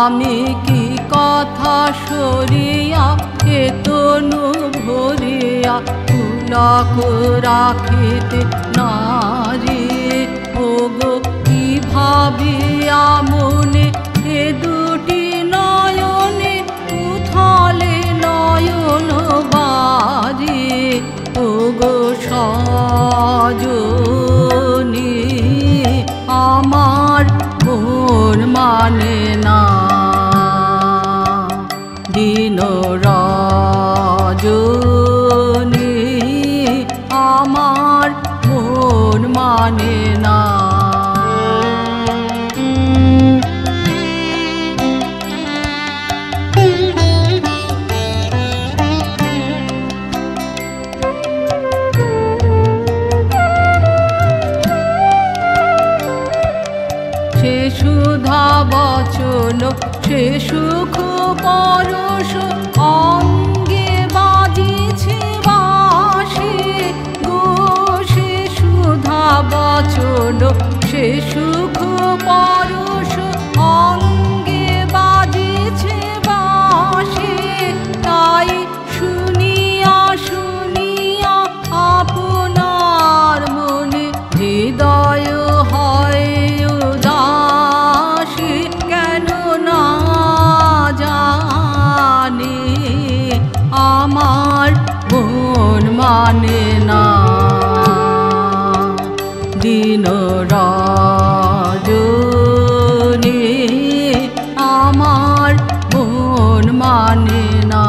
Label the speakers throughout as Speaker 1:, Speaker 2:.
Speaker 1: আমি কি কথা সরিয়া এ তনু ভরিয়া পুলক রাখিতে নারী। ওগো কি ভাবিয়া মনে এ দুটি নয়নে উথলে নয়ন বারি। ওগো সজনী আমার মন মানে না, দিন রজনী আমার মন মানে না। সে সুধা বচন সে সুখ পরশ অঙ্গে বাজিছে বাঁশি গো। সে সুধা বচন সে সুখ পরশ অঙ্গে বাজিছে বাঁশি। তাই শুনিয়া শুনিয়া আপনার মনে হৃদয় হয় উদাসী। কেন না জানি আমার মন মানে না, দিন রজনী আমার মন মানে না।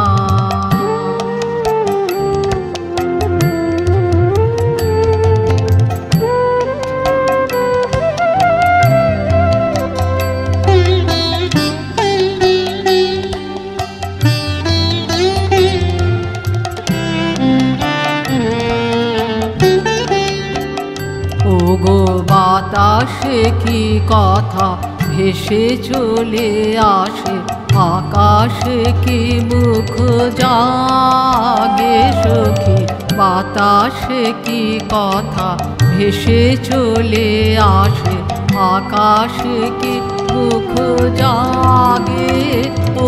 Speaker 1: ওগো বাতাসে কি কথা ভেসে চলে আসে, আকাশে কি মুখ জাগে সখী। বাতাসে কি কথা ভেসে চলে আসে, আকাশে কি মুখ জাগে।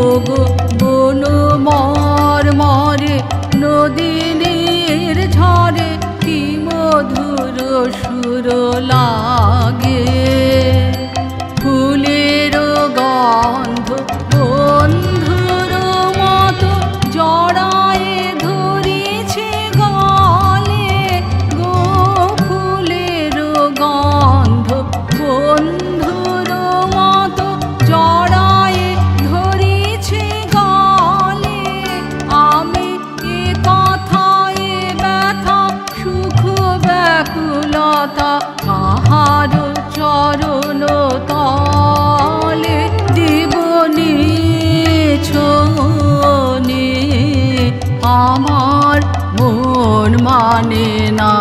Speaker 1: ওগো বন মর্মরে নদীর ঝরে কি মধুর সুর লাগে। ফুলের গন্ধ বন্ধুর মতো জড়ায়ে ধরেছে গলে গো। ফুলের গন্ধ বন্ধুর মতো জড়ায়ে ধরেছে গলে। আমি এ কথা এ ব্যথা সুখ ব্যাকুলতা কাহার চরণ তলে জীবনী ছোনে আমার মন মানে না।